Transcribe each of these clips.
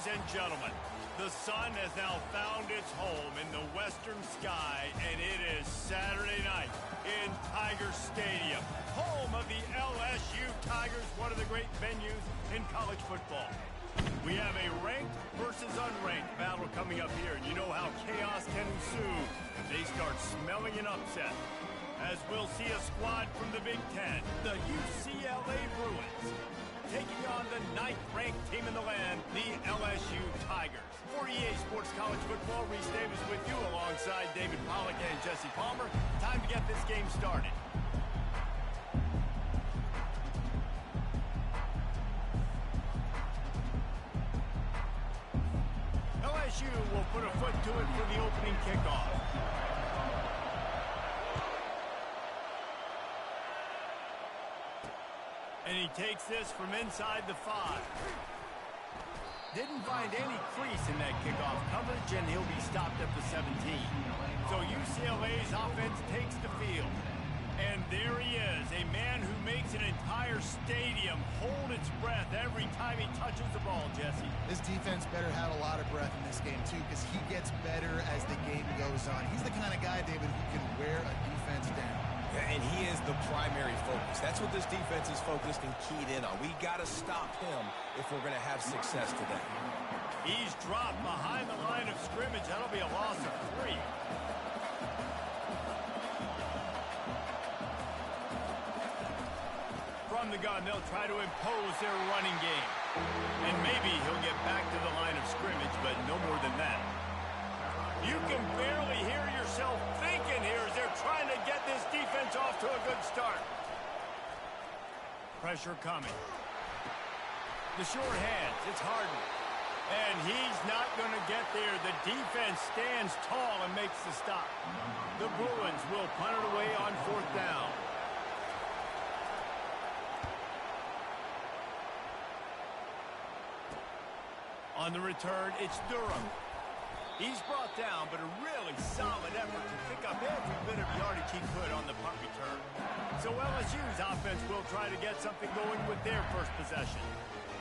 Ladies and gentlemen, the sun has now found its home in the western sky, and it is Saturday night in Tiger Stadium, home of the LSU Tigers, one of the great venues in college football. We have a ranked versus unranked battle coming up here, and you know how chaos can ensue if they start smelling an upset. As we'll see a squad from the Big Ten, the UCLA Bruins, taking on the 9th-ranked team in the land, the LSU Tigers. For EA Sports College Football, Reese Davis with you alongside David Pollack and Jesse Palmer. Time to get this game started. LSU will put a foot to it for the opening kickoff. And he takes this from inside the 5. Didn't find any crease in that kickoff coverage, and he'll be stopped at the 17. So UCLA's offense takes the field. And there he is, a man who makes an entire stadium hold its breath every time he touches the ball, Jesse. This defense better have a lot of breath in this game, too, because he gets better as the game goes on. He's the kind of guy, David, who can wear a defense down. Yeah, and he is the primary focus. That's what this defense is focused and keyed in on. We got to stop him if we're going to have success today. He's dropped behind the line of scrimmage. That'll be a loss of 3. From the gun, they'll try to impose their running game. And maybe he'll get back to the line of scrimmage, but no more than that. You can barely hear yourself thinking here as they're trying to get this defense off to a good start. Pressure coming. The short hands, it's Harden. And he's not going to get there. The defense stands tall and makes the stop. The Bruins will punt it away on 4th down. On the return, it's Durham. He's brought down, but a really solid effort to pick up every bit of yardage he could on the punt return. So LSU's offense will try to get something going with their first possession.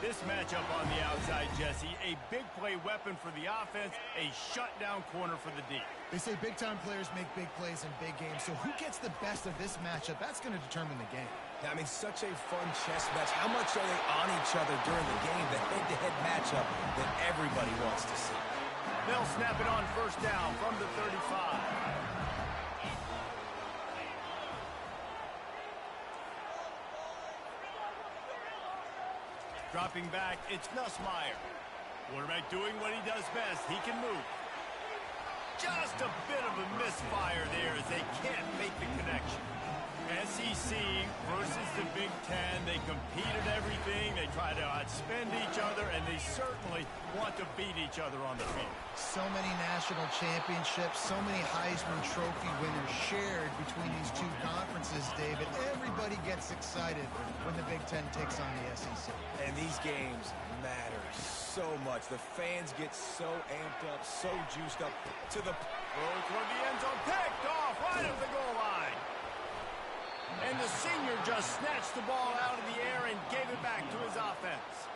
This matchup on the outside, Jesse, a big play weapon for the offense, a shutdown corner for the D. They say big-time players make big plays in big games, so who gets the best of this matchup? That's going to determine the game. Yeah, I mean, such a fun chess match. How much are they on each other during the game? The head-to-head matchup that everybody wants to see. They'll snap it on 1st down from the 35. Dropping back, it's Nussmeier. Quarterback doing what he does best. He can move. Just a bit of a misfire there as they can't make the connection. SEC versus the Big Ten. They compete at everything. They try to outspend each other, and they certainly want to beat each other on the field. So many national championships, so many Heisman Trophy winners shared between these two conferences, David. Everybody gets excited when the Big Ten takes on the SEC. And these games matter so much. The fans get so amped up, so juiced up to the... Throw toward the end zone, picked off right at the goal line. And the senior just snatched the ball out of the air and gave it back to his offense.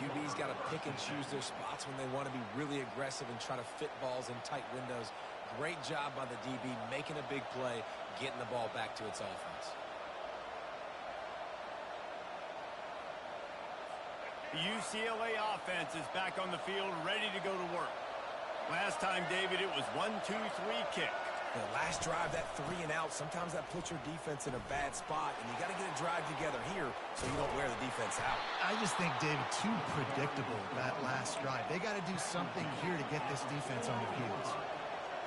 QB's got to pick and choose their spots when they want to be really aggressive and try to fit balls in tight windows. Great job by the DB making a big play, getting the ball back to its offense. The UCLA offense is back on the field, ready to go to work. Last time, David, it was 1-2-3 kick. The last drive, that 3 and out, sometimes that puts your defense in a bad spot, and you got to get a drive together here so you don't wear the defense out. I just think, David, too predictable, that last drive. They got to do something here to get this defense on their heels.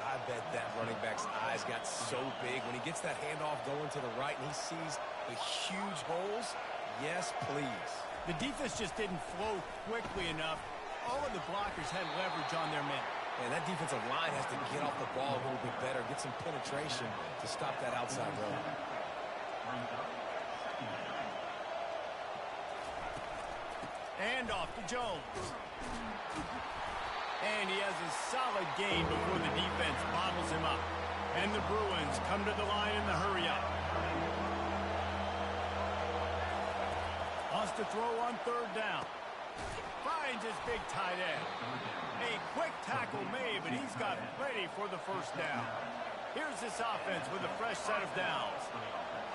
I bet that running back's eyes got so big when he gets that handoff going to the right and he sees the huge holes. Yes, please. The defense just didn't flow quickly enough. All of the blockers had leverage on their men. And that defensive line has to get off the ball a little bit better, get some penetration to stop that outside run. And off to Jones. And he has a solid gain before the defense bottles him up. And the Bruins come to the line in the hurry-up. Wants to throw on 3rd down. Finds his big tight end. A quick tackle made, but he's got plenty for the first down. Here's this offense with a fresh set of downs.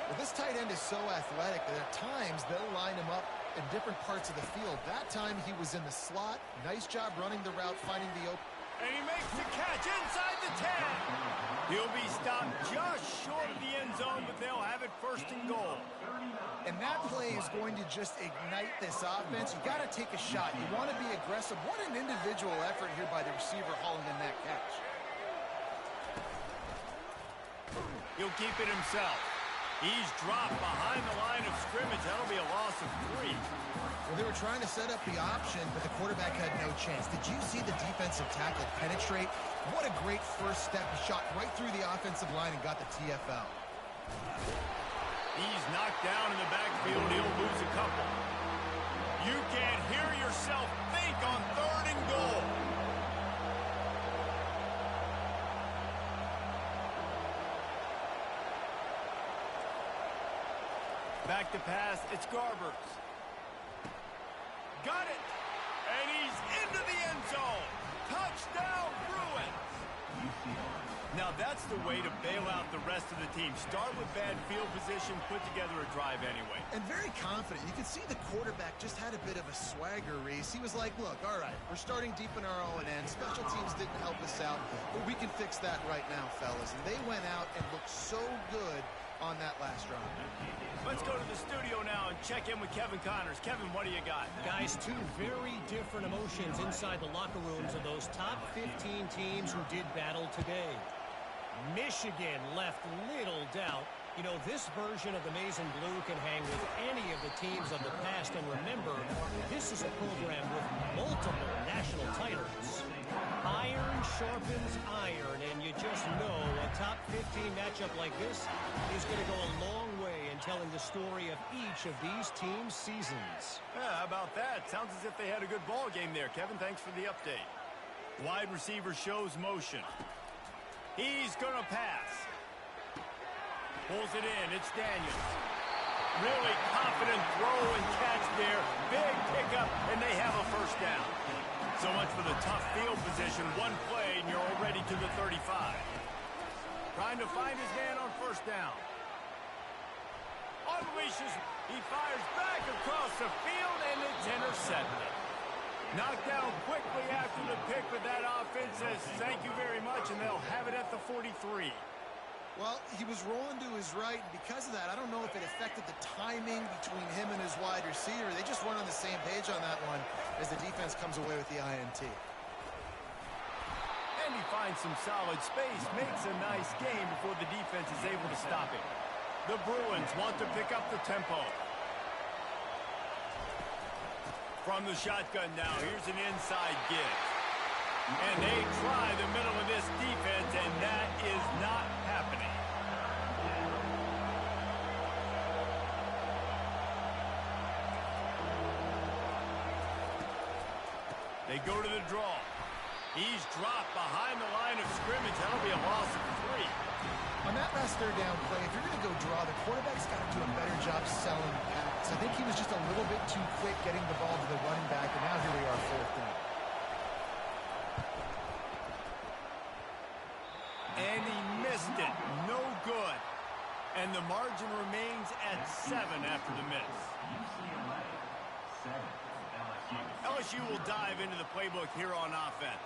Well, this tight end is so athletic that at times they'll line him up in different parts of the field. That time he was in the slot. Nice job running the route, finding the open. And he makes the catch inside the 10. He'll be stopped just short of the end zone, but they'll have it first and goal. And that play is going to just ignite this offense. You got to take a shot. You want to be aggressive. What an individual effort here by the receiver hauling in that catch. He'll keep it himself. He's dropped behind the line of scrimmage. That'll be a loss of 3. Well, they were trying to set up the option, but the quarterback had no chance. Did you see the defensive tackle penetrate? What a great first step. He shot right through the offensive line and got the TFL. He's knocked down in the backfield. He'll lose a couple. You can't hear yourself think on 3rd and goal. Back to pass. It's Garbers. Got it. And he's into the end zone. Touchdown, Bruins. Now that's the way to bail out the rest of the team. Start with bad field position, put together a drive anyway. And very confident. You could see the quarterback just had a bit of a swagger, Reese. He was like, look, all right, we're starting deep in our own end. Special teams didn't help us out, but we can fix that right now, fellas. And they went out and looked so good on that last drive. Let's go to the studio now and check in with Kevin Connors. Kevin, what do you got? Guys, two very different emotions inside the locker rooms of those top 15 teams who did battle today. Michigan left little doubt. You know, this version of the Maize and Blue can hang with any of the teams of the past. And remember, this is a program with multiple national titles. Iron sharpens iron, and you just know a top 15 matchup like this is going to go a long way in telling the story of each of these teams' seasons. Yeah, how about that? Sounds as if they had a good ball game there. Kevin, thanks for the update. Wide receiver shows motion. He's going to pass. Pulls it in. It's Daniels. Really confident throw and catch there. Big pickup, and they have a first down. So much for the tough field position. One play, and you're already to the 35. Trying to find his man on first down. Unleashes. He fires back across the field, and it's intercepted. Knocked down quickly after the pick, but that offense says thank you very much, and they'll have it at the 43. Well, he was rolling to his right, and because of that, I don't know if it affected the timing between him and his wide receiver. They just weren't on the same page on that one as the defense comes away with the INT. And he finds some solid space, makes a nice game before the defense is able to stop him. The Bruins want to pick up the tempo. From the shotgun now, here's an inside give. And they try the middle of this defense, and that is not happening. They go to the draw. He's dropped behind the line of scrimmage. That'll be a loss of 3. On that last third down play, if you're going to go draw, the quarterback's got to do a better job selling the pass. I think he was just a little bit too quick getting the ball to the running back, and now here we are, 4th down. And he missed it. No good. And the margin remains at 7 after the miss. LSU will dive into the playbook here on offense.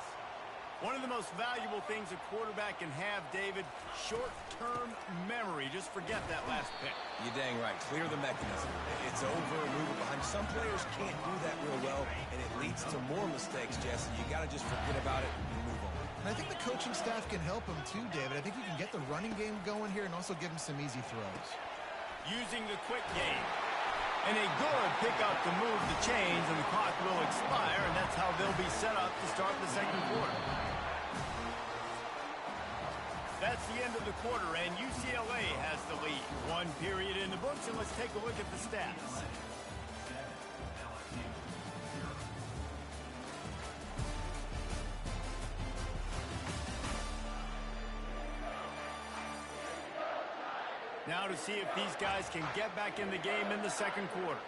One of the most valuable things a quarterback can have, David, short-term memory. Just forget that last pick. You're dang right. Clear the mechanism. It's over, move it behind. Some players can't do that real well, and it leads to more mistakes, Jesse. You got to just forget about it and move on. And I think the coaching staff can help him too, David. I think you can get the running game going here and also give him some easy throws. Using the quick game. And a good pickup to move the chains, and the clock will expire, and that's how they'll be set up to start the second quarter. That's the end of the quarter, and UCLA has the lead. 1 period in the books, and let's take a look at the stats. Now to see if these guys can get back in the game in the second quarter.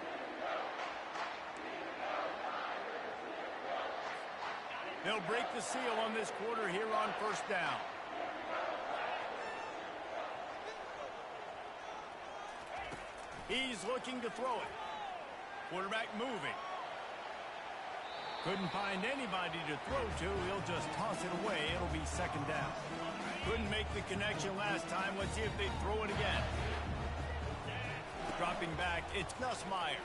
They'll break the seal on this quarter here on first down. He's looking to throw it. Quarterback moving. Couldn't find anybody to throw to. He'll just toss it away. It'll be second down. Couldn't make the connection last time. Let's see if they throw it again. Dropping back, it's Gus Meyer.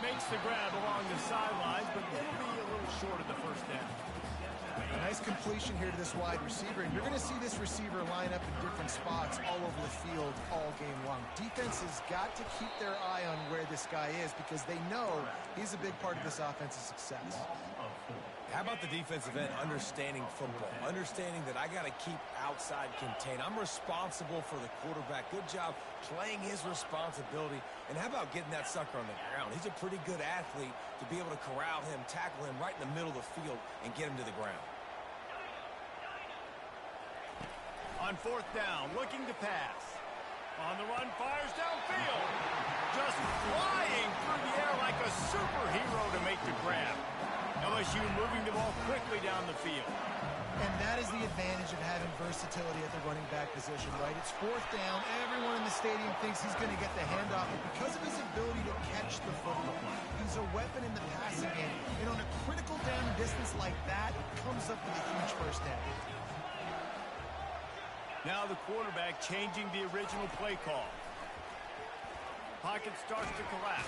Makes the grab along the sidelines, but it'll be a little short of the first down. A nice completion here to this wide receiver, and you're going to see this receiver line up in different spots all over the field all game long. Defense has got to keep their eye on where this guy is because they know he's a big part of this offense's success. How about the defensive end understanding football, understanding that I got to keep outside contained. I'm responsible for the quarterback. Good job playing his responsibility. And how about getting that sucker on the ground? He's a pretty good athlete to be able to corral him, tackle him right in the middle of the field, and get him to the ground. On fourth down, looking to pass. On the run, fires downfield. Just flying through the air like a superhero to make the grab. LSU moving the ball quickly down the field. And that is the advantage of having versatility at the running back position, right? It's fourth down. Everyone in the stadium thinks he's going to get the handoff, but because of his ability to catch the football, he's a weapon in the passing game. And on a critical down distance like that, comes up with a huge first down. Now the quarterback changing the original play call. Pocket starts to collapse.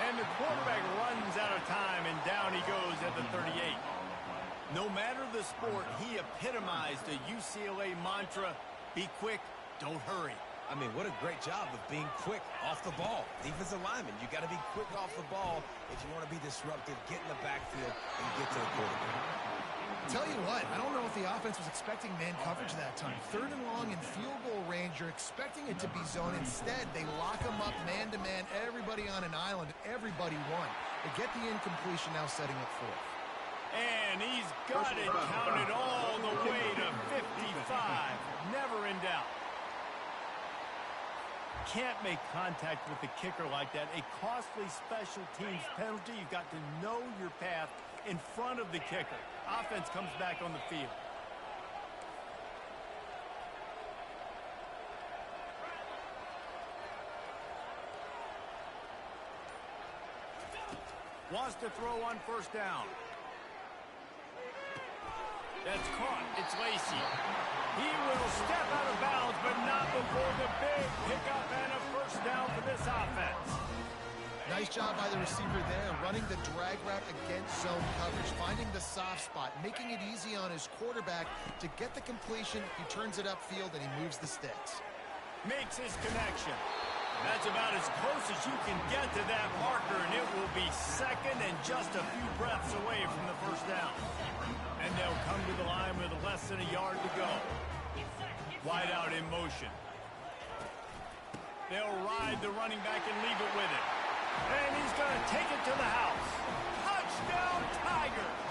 And the quarterback runs out of time, and down he goes at the 38. No matter the sport, he epitomized the UCLA mantra, be quick, don't hurry. I mean, what a great job of being quick off the ball. Defensive lineman, you got to be quick off the ball if you want to be disruptive, get in the backfield, and get to the quarterback. Tell you what, I don't know if the offense was expecting man coverage that time. Third and long in field goal range, you're expecting it to be zone. Instead, they lock them up man-to-man, everybody on an island, everybody won. They get the incompletion, now setting it fourth. And he's got it counted all the way to 55. Never in doubt. Can't make contact with the kicker like that. A costly special teams penalty. You've got to know your path in front of the kicker. Offense comes back on the field. Wants to throw on first down. That's caught. It's Lacey. He will step out of bounds, but not before the big pickup and a first down for this offense. Nice job by the receiver there, running the drag route against zone coverage, finding the soft spot, making it easy on his quarterback to get the completion. He turns it upfield, and he moves the sticks. Makes his connection. That's about as close as you can get to that marker, and it will be second and just a few breaths away from the first down. And they'll come to the line with less than a yard to go. Wide out in motion. They'll ride the running back and leave it with it. And he's going to take it to the house. Touchdown, Tigers!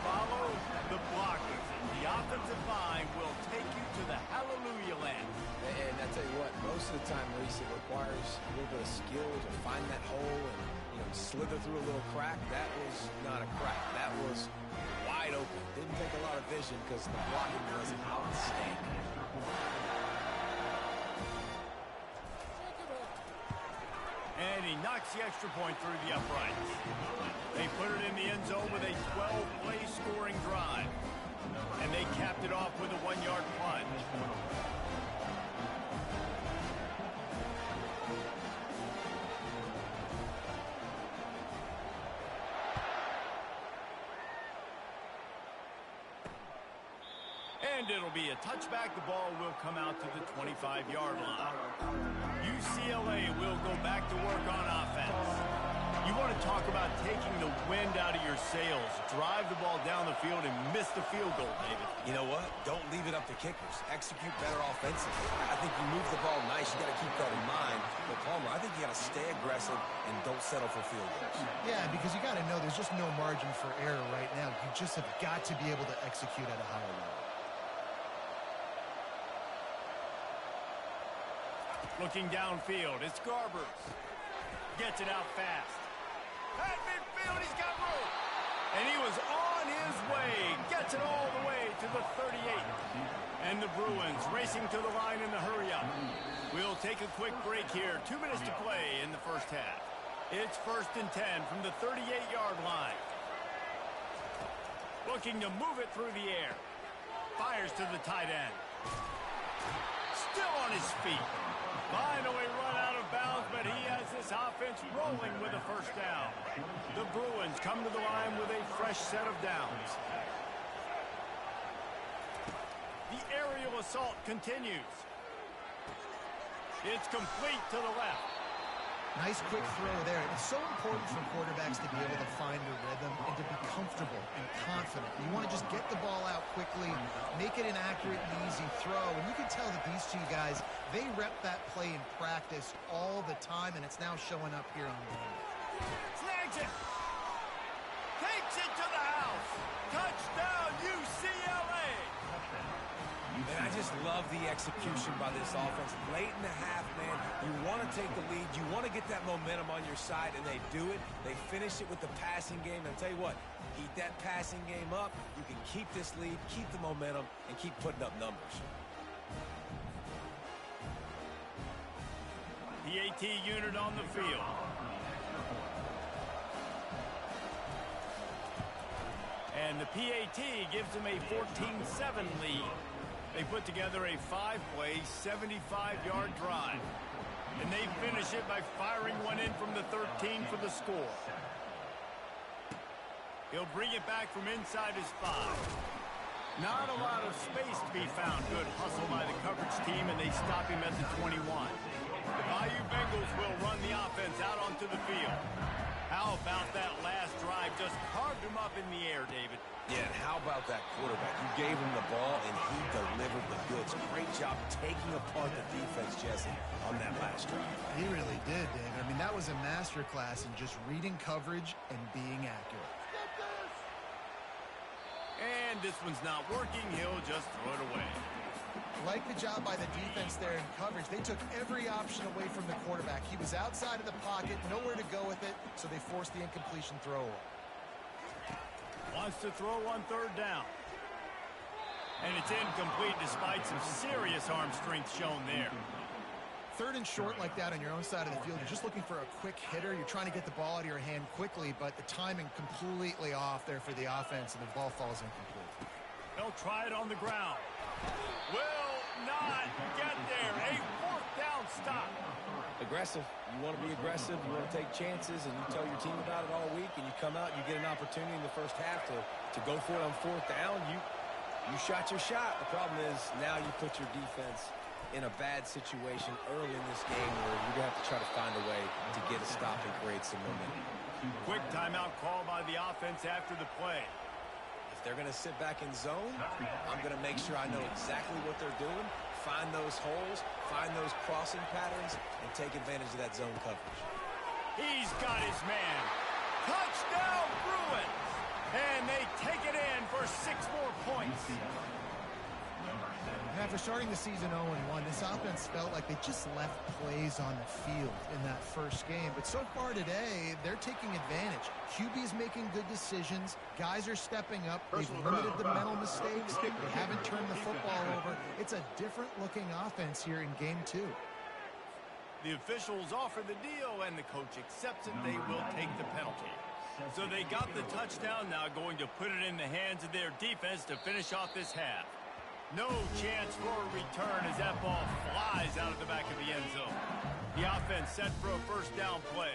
Follow the blockers. The offensive line will take you to the hallelujah land. And I tell you what, most of the time, Reese, it requires a little bit of skill to find that hole and slither through a little crack. That was not a crack. That was wide open. Didn't take a lot of vision because the blocking was outstanding. And he knocks the extra point through the uprights. They put it in the end zone with a 12-play scoring drive. And they capped it off with a 1-yard plunge. And it'll be a touchback. The ball will come out to the 25-yard line. UCLA will go back to work on offense. You want to talk about taking the wind out of your sails. Drive the ball down the field and miss the field goal, David. You know what? Don't leave it up to kickers. Execute better offensively. I think you move the ball nice. You got to keep that in mind. But, Palmer, I think you got to stay aggressive and don't settle for field goals. Yeah, because you got to know there's just no margin for error right now. You just have got to be able to execute at a higher level. Looking downfield, it's Garbers. Gets it out fast. At midfield, he's got room. And he was on his way. Gets it all the way to the 38. And the Bruins racing to the line in the hurry-up. We'll take a quick break here. 2 minutes to play in the first half. It's 1st and 10 from the 38-yard line. Looking to move it through the air. Fires to the tight end. Still on his feet. Finally run out of bounds, but he has this offense rolling with a first down. The Bruins come to the line with a fresh set of downs. The aerial assault continues. It's complete to the left. Nice quick throw there. It's so important for quarterbacks to be able to find a rhythm and to be comfortable and confident. You want to just get the ball out quickly, make it an accurate and easy throw. And you can tell that these two guys, they rep that play in practice all the time, and it's now showing up here on game. Snags it. Takes it to the house. Touchdown, UCLA. And I just love the execution by this offense. Late in the half, man, you want to take the lead. You want to get that momentum on your side, and they do it. They finish it with the passing game. And I'll tell you what, keep that passing game up. You can keep this lead, keep the momentum, and keep putting up numbers. The AT unit on the field. And the PAT gives them a 14-7 lead. They put together a 5-play, 75-yard drive. And they finish it by firing one in from the 13 for the score. He'll bring it back from inside his 5. Not a lot of space to be found. Good hustle by the coverage team, and they stop him at the 21. The Bayou Bengals will run the offense out onto the field. How about that last drive? Just carved him up in the air, David. Yeah, and how about that quarterback? You gave him the ball, and he delivered the goods. Great job taking apart the defense, Jesse, on that last drive. He really did, Dave. I mean, that was a masterclass in just reading coverage and being accurate. And this one's not working. He'll just throw it away. Like the job by the defense there in coverage. They took every option away from the quarterback. He was outside of the pocket, nowhere to go with it, so they forced the incompletion throw away. Wants to throw on 3rd down. And it's incomplete despite some serious arm strength shown there. 3rd and short like that on your own side of the field. You're just looking for a quick hitter. You're trying to get the ball out of your hand quickly, but the timing completely off there for the offense, and the ball falls incomplete. They'll try it on the ground. Will not get there. A 4th down stop. Aggressive. You want to be aggressive. You want to take chances, and you tell your team about it all week, and you come out and you get an opportunity in the first half to go for it on 4th down. You shot your shot. The problem is now you put your defense in a bad situation early in this game where you're going to have to try to find a way to get a stop and create some momentum. Quick timeout call by the offense after the play. If they're going to sit back in zone, I'm going to make sure I know exactly what they're doing, find those holes, find those crossing patterns, and take advantage of that zone coverage. He's got his man. Touchdown, Bruins! And they take it in for 6 more points. After starting the season 0-1, this offense felt like they just left plays on the field in that first game. But so far today, they're taking advantage. QB's making good decisions. Guys are stepping up. They've limited the mental mistakes. They haven't turned the football over. It's a different-looking offense here in Game 2. The officials offer the deal, and the coach accepts it. They will take the penalty. So they got the touchdown, now going to put it in the hands of their defense to finish off this half. No chance for a return as that ball flies out of the back of the end zone. The offense set for a 1st down play.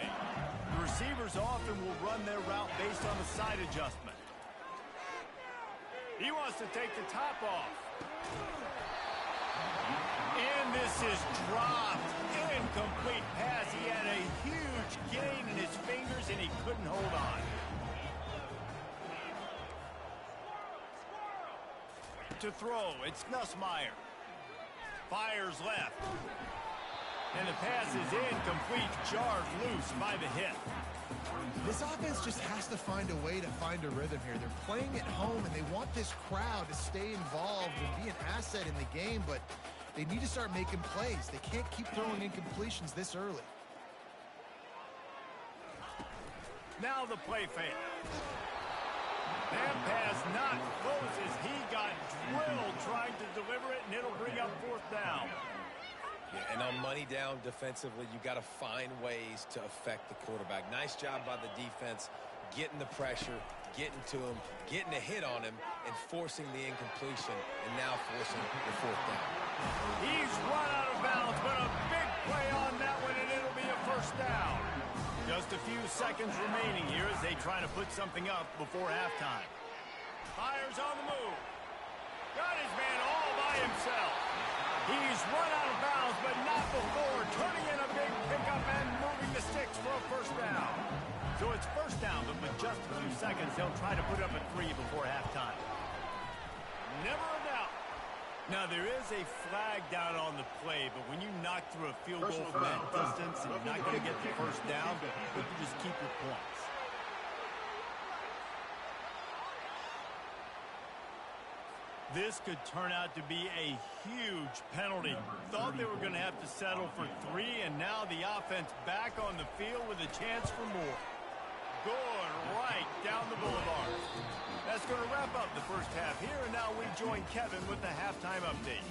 The receivers often will run their route based on the side adjustment. He wants to take the top off. And this is dropped. Incomplete pass. He had a huge gain in his fingers, and he couldn't hold on. To throw, it's Nussmeier. Fires left. And the pass is incomplete, jarred loose by the hit. This offense just has to find a way to find a rhythm here. They're playing at home, and they want this crowd to stay involved and be an asset in the game, but they need to start making plays. They can't keep throwing incompletions this early. Now the play fake. That pass not close as he got drilled trying to deliver it, and it'll bring up fourth down. Yeah, and on money down defensively, you got to find ways to affect the quarterback. Nice job by the defense, getting the pressure, getting to him, getting a hit on him, and forcing the incompletion, and now forcing the fourth down. He's run out of bounds, but a big play on that one, and it'll be a first down. Just a few seconds remaining here as they try to put something up before halftime. Fires on the move. Got his man all by himself. He's run out of bounds, but not before turning in a big pickup and moving the sticks for a first down. So it's first down, but with just a few seconds, they'll try to put up a 3 before halftime. Never a doubt. Now, there is a flag down on the play, but when you knock through a field goal from that distance and you're not going to get the first down, you can just keep your points. This could turn out to be a huge penalty. Thought they were going to have to settle for 3, and now the offense back on the field with a chance for more. Going right down the boulevard. That's going to wrap up the first half here, and now we join Kevin with the halftime update.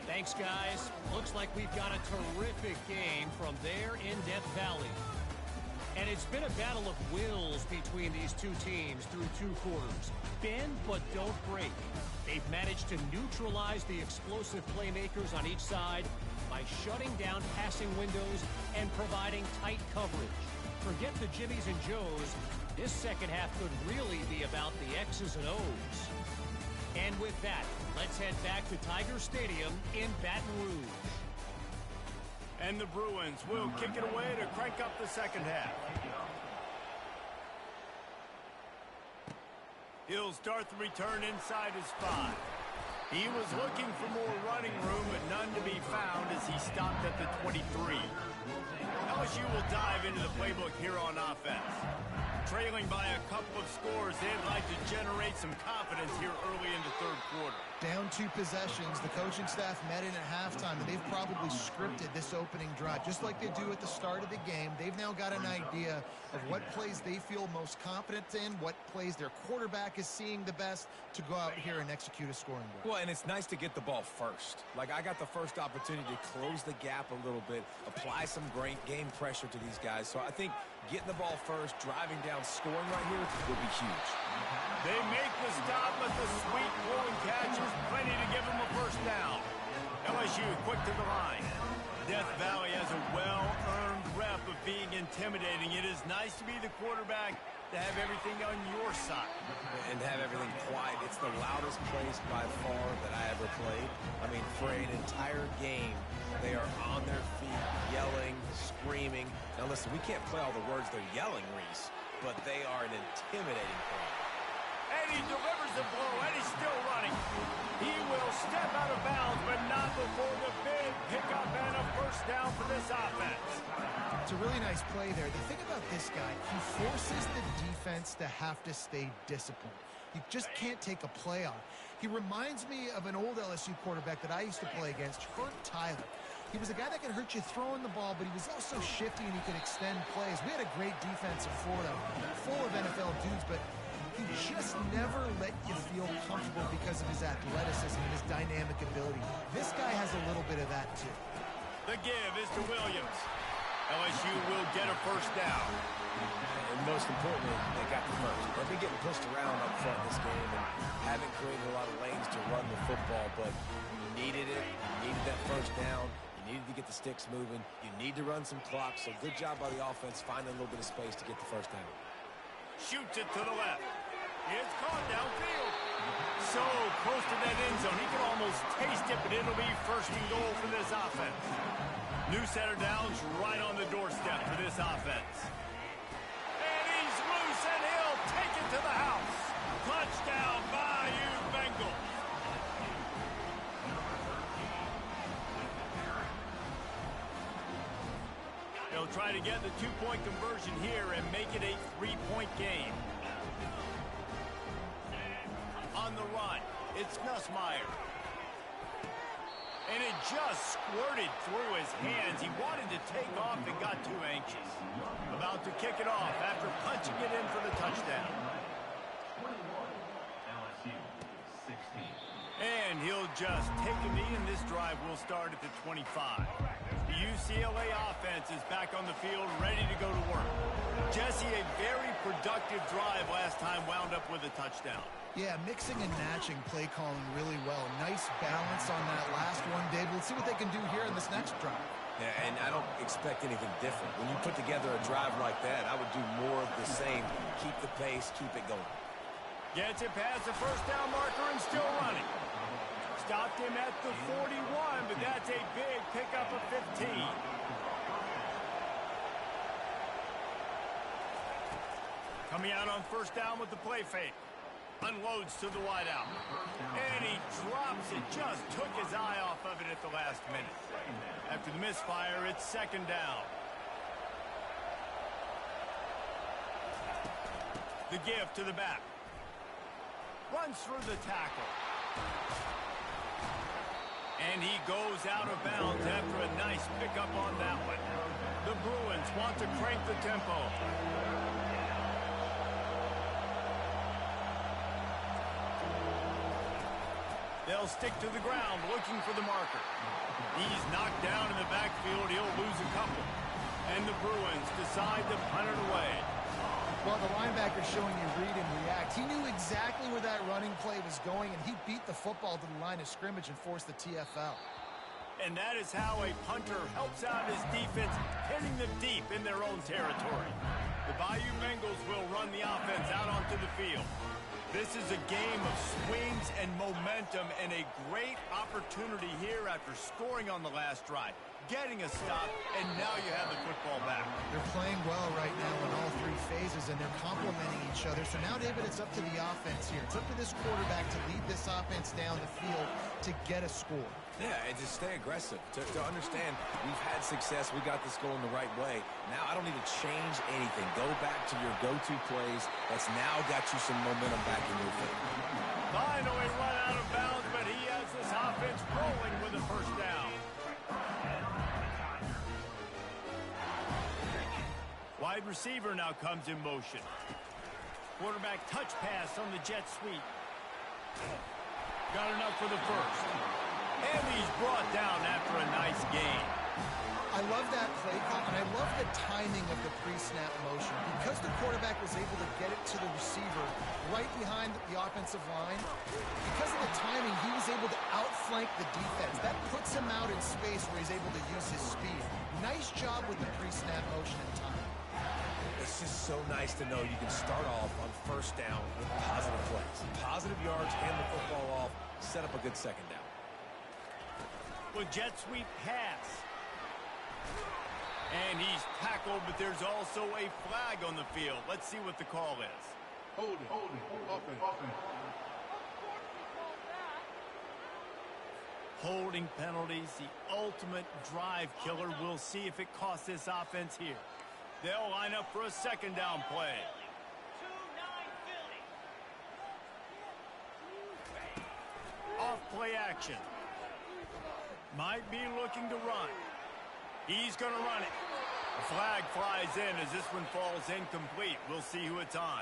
Thanks, guys. Looks like we've got a terrific game from there in Death Valley. And it's been a battle of wills between these two teams through 2 quarters. Bend but don't break. They've managed to neutralize the explosive playmakers on each side by shutting down passing windows and providing tight coverage. Forget the Jimmies and Joes. This second half could really be about the X's and O's. And with that, let's head back to Tiger Stadium in Baton Rouge. And the Bruins will kick it away to crank up the second half. He'll start the return inside his 5. He was looking for more running room, but none to be found as he stopped at the 23. LSU will dive into the playbook here on offense. Trailing by a couple of scores, they'd like to generate some confidence here early in the third quarter. Down 2 possessions, the coaching staff met in at halftime, and they've probably scripted this opening drive. Just like they do at the start of the game, they've now got an idea of what plays they feel most confident in, what plays their quarterback is seeing the best to go out here and execute a scoring drive. Well, and it's nice to get the ball first. Like, I got the first opportunity to close the gap a little bit, apply some great game pressure to these guys. So I think getting the ball first, driving down, scoring right here would be huge. They make the stop, but the sweet throwing catch is plenty to give them a first down. LSU quick to the line. Death Valley has a well-earned rep of being intimidating. It is nice to be the quarterback, to have everything on your side. And have everything quiet. It's the loudest place by far that I ever played. I mean, for an entire game, they are on their feet, yelling, screaming. Now listen, we can't play all the words they're yelling, Reese, but they are an intimidating crowd. And he delivers the blow, and he's still running. He will step out of bounds, but not before the big pickup and a first down for this offense. It's a really nice play there. The thing about this guy, he forces the defense to have to stay disciplined. You just can't take a play off. He reminds me of an old LSU quarterback that I used to play against, Herb Tyler. He was a guy that could hurt you throwing the ball, but he was also shifty and he could extend plays. We had a great defense in Florida, full of NFL dudes, but he just never let you feel comfortable because of his athleticism and his dynamic ability. This guy has a little bit of that, too. The give is to Williams. LSU will get a first down. And most importantly, they got the first. They've been getting pushed around up front in this game and haven't created a lot of lanes to run the football, but you needed it. You needed that first down. You needed to get the sticks moving. You need to run some clock, so good job by the offense finding a little bit of space to get the first down. Shoots it to the left. It's caught downfield. So close to that end zone. He can almost taste it, but it'll be first and goal for this offense. New center downs right on the doorstep for this offense. And he's loose, and he'll take it to the house. Touchdown, Bayou Bengals. They'll try to get the 2-point conversion here and make it a 3-point game. On the run, it's Nussmeier. And it just squirted through his hands. He wanted to take off and got too anxious. About to kick it off after punching it in for the touchdown. And he'll just take a knee, and this drive will start at the 25. The UCLA offense is back on the field, ready to go to work. Jesse, a very productive drive last time wound up with a touchdown. Yeah, mixing and matching play calling really well. Nice balance on that last one, David. Let's see what they can do here in this next drive. Yeah, and I don't expect anything different. When you put together a drive like that, I would do more of the same. Keep the pace, keep it going. Gets it past the first down marker and still running. Stopped him at the 41, but that's a big pickup of 15. Coming out on first down with the play fake. Unloads to the wideout. And he drops it. Just took his eye off of it at the last minute. After the misfire, it's second down. The give to the back. Runs through the tackle. And he goes out of bounds after a nice pickup on that one. The Bruins want to crank the tempo. They'll stick to the ground looking for the marker. He's knocked down in the backfield. He'll lose a couple. And the Bruins decide to punt it away. Well, the linebacker's showing you read and react. He knew exactly where that running play was going, and he beat the football to the line of scrimmage and forced the TFL. And that is how a punter helps out his defense, hitting them deep in their own territory. The Bayou Bengals will run the offense out onto the field. This is a game of swings and momentum, and a great opportunity here after scoring on the last drive, getting a stop, and now you have the football back. They're playing well right now in all three phases, and they're complementing each other. So now, David, it's up to the offense here. It's up to this quarterback to lead this offense down the field to get a score. Yeah, and to stay aggressive, to understand we've had success, we got this going the right way. Now I don't need to change anything. Go back to your go-to plays. That's now got you some momentum back in your favor. Finally run out of bounds, but he has this offense rolling with a first down. Wide receiver now comes in motion. Quarterback touch pass on the jet sweep. Got enough for the first. And he's brought down after a nice gain. I love that play call, and I love the timing of the pre-snap motion. Because the quarterback was able to get it to the receiver right behind the offensive line, because of the timing, he was able to outflank the defense. That puts him out in space where he's able to use his speed. Nice job with the pre-snap motion and timing. It's just so nice to know you can start off on first down with positive plays. Positive yards, hand the football off, set up a good second down. With jet sweep pass. And he's tackled, but there's also a flag on the field. Let's see what the call is. Hold it, offense. Holding penalties, the ultimate drive killer. We'll see if it costs this offense here. They'll line up for a second down play. Off play action. Might be looking to run. He's going to run it. A flag flies in as this one falls incomplete. We'll see who it's on.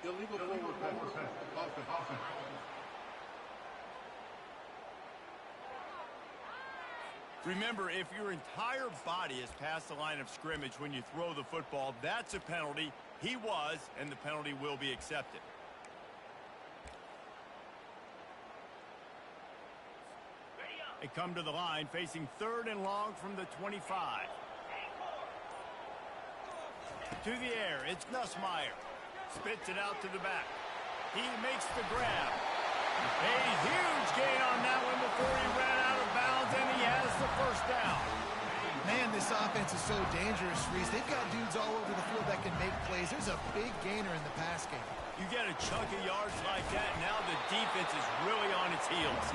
Illegal forward pass. Offense. Remember, if your entire body is past the line of scrimmage when you throw the football, that's a penalty. He was, and the penalty will be accepted. They come to the line, facing third and long from the 25. To the air, it's Nussmeier. Spits it out to the back. He makes the grab. A huge gain on that one before he ran out of bounds, and he has the first down. Man, this offense is so dangerous, Reese. They've got dudes all over the field that can make plays. There's a big gainer in the pass game. You get a chunk of yards like that, now the defense is really on its heels.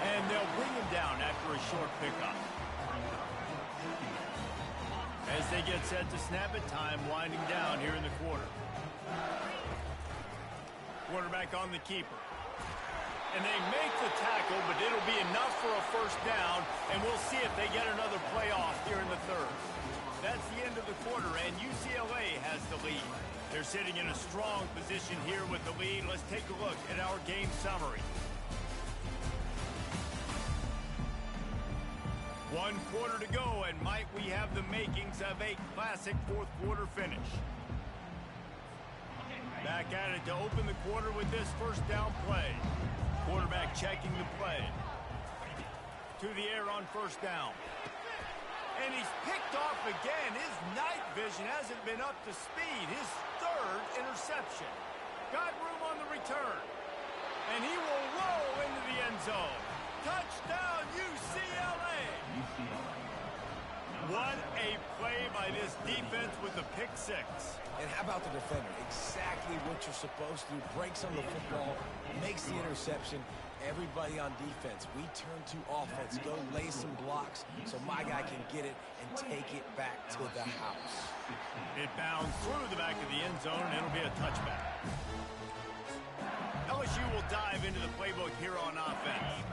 And they'll bring him down after a short pickup. As they get set to snap it, time winding down here in the quarter. Quarterback on the keeper. And they make the tackle, but it'll be enough for a first down, and we'll see if they get another play off here in the third. That's the end of the quarter, and UCLA has the lead. They're sitting in a strong position here with the lead. Let's take a look at our game summary. 1 quarter to go, and might we have the makings of a classic fourth quarter finish. Back at it to open the quarter with this first down play. Quarterback checking the play. To the air on first down. And he's picked off again. His night vision hasn't been up to speed. His third interception. Got room on the return. And he will roll into the end zone. Touchdown, UCLA! What a play by this defense with the pick six. And how about the defender? Exactly what you're supposed to do. Breaks on the football, makes the interception. Everybody on defense, we turn to offense. Go lay some blocks so my guy can get it and take it back to the house. It bounds through the back of the end zone, and it'll be a touchback. LSU will dive into the playbook here on offense.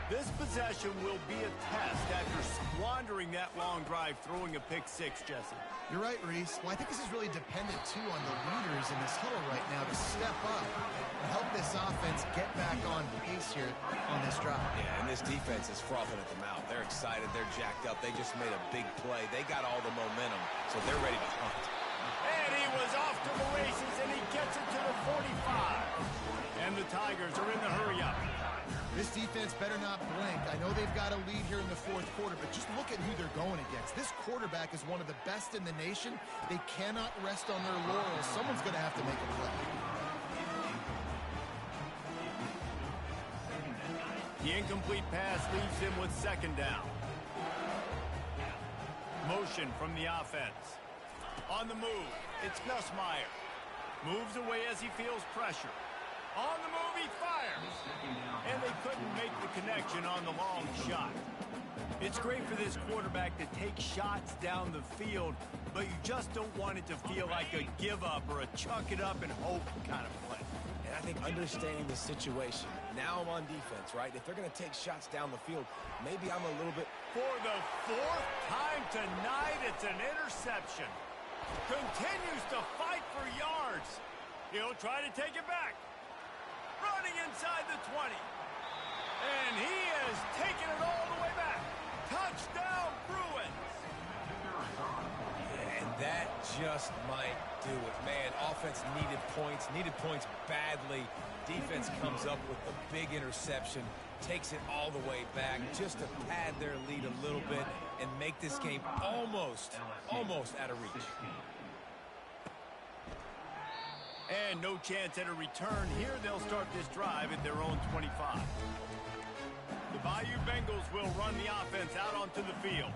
This possession will be a test after squandering that long drive, throwing a pick six, Jesse. You're right, Reese. Well, I think this is really dependent, too, on the leaders in this huddle right now to step up and help this offense get back on pace here on this drive. Yeah, and this defense is frothing at the mouth. They're excited. They're jacked up. They just made a big play. They got all the momentum, so they're ready to hunt. And he was off to the races, and he gets it to the 45. And the Tigers are in the hurry-up. This defense better not blink. I know they've got a lead here in the fourth quarter, but just look at who they're going against. This quarterback is one of the best in the nation. They cannot rest on their laurels. Someone's going to have to make a play. The incomplete pass leaves him with second down. Motion from the offense. On the move, it's Nussmeier. Moves away as he feels pressure. On the move, he fires. And they couldn't make the connection on the long shot. It's great for this quarterback to take shots down the field, but you just don't want it to feel like a give up or a chuck it up and hope kind of play. And I think understanding the situation, now I'm on defense, right? If they're going to take shots down the field, maybe I'm a little bit... For the fourth time tonight, it's an interception. Continues to fight for yards. He'll try to take it back. Running inside the 20. And he has taken it all the way back. Touchdown, Bruins. And that just might do it. Man, offense needed points badly. Defense comes up with the big interception, takes it all the way back just to pad their lead a little bit and make this game almost out of reach. And no chance at a return here. They'll start this drive at their own 25. The Bayou Bengals will run the offense out onto the field.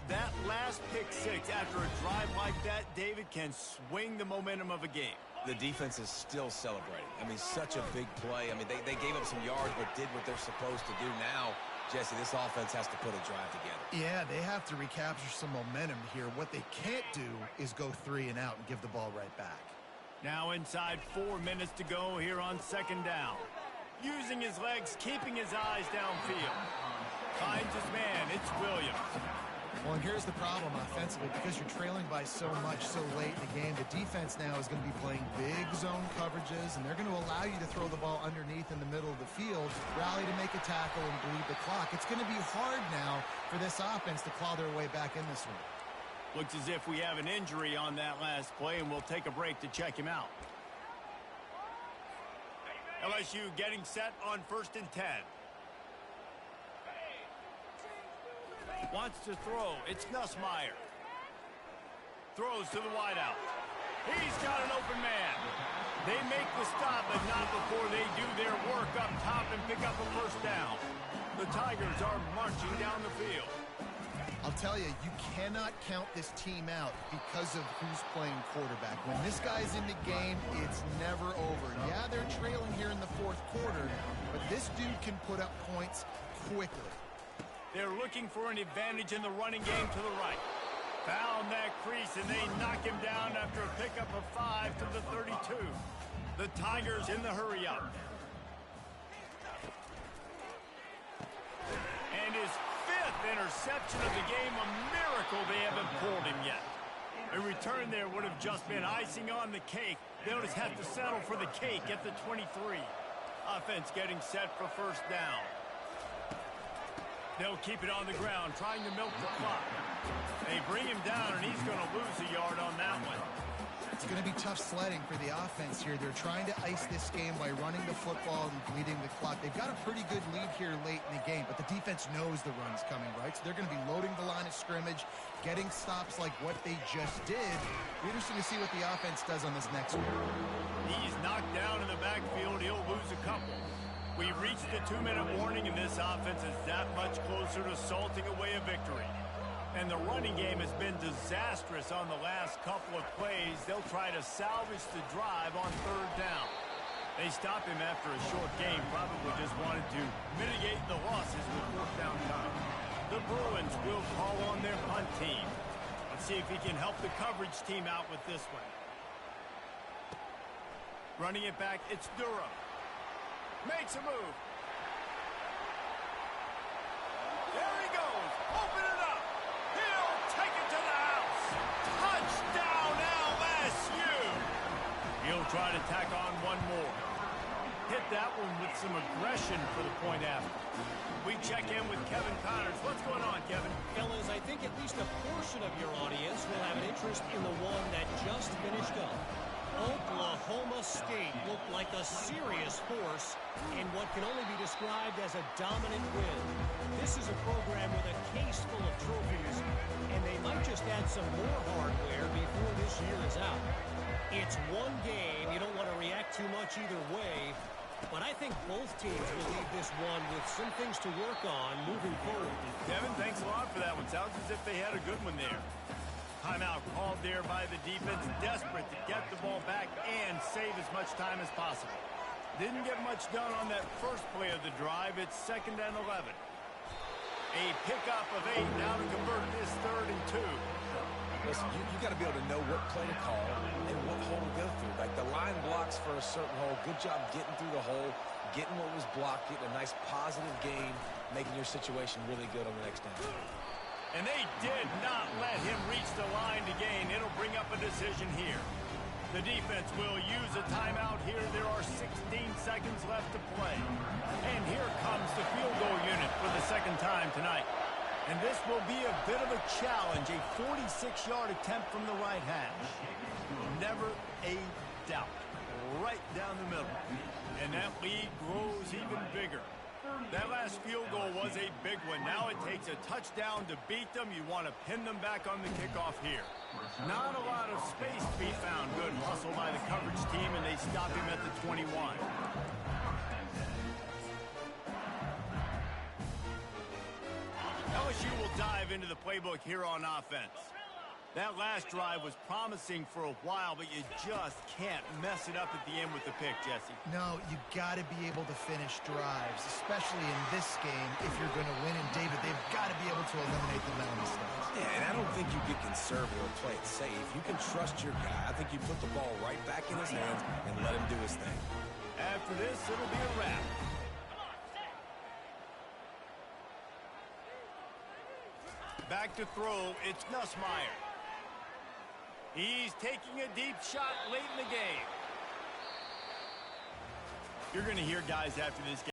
That last pick six after a drive like that, David, can swing the momentum of a game. The defense is still celebrating. I mean, such a big play. I mean, they gave up some yards but did what they're supposed to do. Now, Jesse, this offense has to put a drive together. Yeah, they have to recapture some momentum here. What they can't do is go 3 and out and give the ball right back. Now inside 4 minutes to go here on second down. Using his legs, keeping his eyes downfield. Finds his man, it's Williams. Well, and here's the problem offensively. Because you're trailing by so much so late in the game, the defense now is going to be playing big zone coverages, and they're going to allow you to throw the ball underneath in the middle of the field, rally to make a tackle, and bleed the clock. It's going to be hard now for this offense to claw their way back in this one. Looks as if we have an injury on that last play, and we'll take a break to check him out. LSU getting set on 1st and 10. Wants to throw. It's Nussmeier. Throws to the wideout. He's got an open man. They make the stop, but not before they do their work up top and pick up a first down. The Tigers are marching down the field. I'll tell you, you cannot count this team out because of who's playing quarterback. When this guy's in the game, it's never over. Yeah, they're trailing here in the fourth quarter, but this dude can put up points quickly. They're looking for an advantage in the running game to the right. Found that crease, and they knock him down after a pickup of 5 to the 32. The Tigers in the hurry-up. interception of the game, a miracle they haven't pulled him yet. A return there would have just been icing on the cake. They'll just have to settle for the cake at the 23. Offense getting set for first down. They'll keep it on the ground, trying to milk the clock. They bring him down, and he's going to lose a yard on that one. It's going to be tough sledding for the offense here. They're trying to ice this game by running the football and bleeding the clock. They've got a pretty good lead here late in the game, but the defense knows the run's coming, right? So they're going to be loading the line of scrimmage, getting stops like what they just did. It'll be interesting to see what the offense does on this next one. He's knocked down in the backfield. He'll lose a couple. We've reached the 2-minute warning, and this offense is that much closer to salting away a victory. And the running game has been disastrous on the last couple of plays. They'll try to salvage the drive on third down. They stopped him after a short game, probably just wanted to mitigate the losses with fourth down time. The Bruins will call on their punt team. Let's see if he can help the coverage team out with this one. Running it back, it's Durham. Makes a move. There he goes. Open it up. He'll take it to the house. Touchdown LSU. He'll try to tack on one more. Hit that one with some aggression for the point after. We check in with Kevin Connors. What's going on, Kevin? Fellas, I think at least a portion of your audience will have an interest in the one that just finished up. Oklahoma State looked like a serious force in what can only be described as a dominant win. This is a program with a case full of trophies, and they might just add some more hardware before this year is out. It's one game. You don't want to react too much either way, but I think both teams will leave this one with some things to work on moving forward. Kevin, thanks a lot for that one. Sounds as if they had a good one there. Timeout called there by the defense, desperate to get the ball back and save as much time as possible. Didn't get much done on that first play of the drive. It's 2nd and 11. A pickup of 8 now to convert this 3rd and 2. Listen, you got to be able to know what play to call and what hole to go through. Like the line blocks for a certain hole. Good job getting through the hole, getting what was blocked, getting a nice positive gain, making your situation really good on the next down. And they did not let him reach the line to gain. It'll bring up a decision here. The defense will use a timeout here. There are 16 seconds left to play. And here comes the field goal unit for the second time tonight. And this will be a bit of a challenge, a 46-yard attempt from the right hash. Never a doubt. Right down the middle. And that lead grows even bigger. That last field goal was a big one. Now it takes a touchdown to beat them. You want to pin them back on the kickoff here. Not a lot of space to be found. Good hustle by the coverage team, and they stop him at the 21. LSU will dive into the playbook here on offense. That last drive was promising for a while, but you just can't mess it up at the end with the pick, Jesse. No, you got to be able to finish drives, especially in this game. If you're going to win, and David, they've got to be able to eliminate the mental mistakes. Yeah, and I don't think you get conservative or play it safe. You can trust your guy. I think you put the ball right back in his hands and let him do his thing. After this, it'll be a wrap. Back to throw, it's Nussmeier. He's taking a deep shot late in the game. You're going to hear guys after this game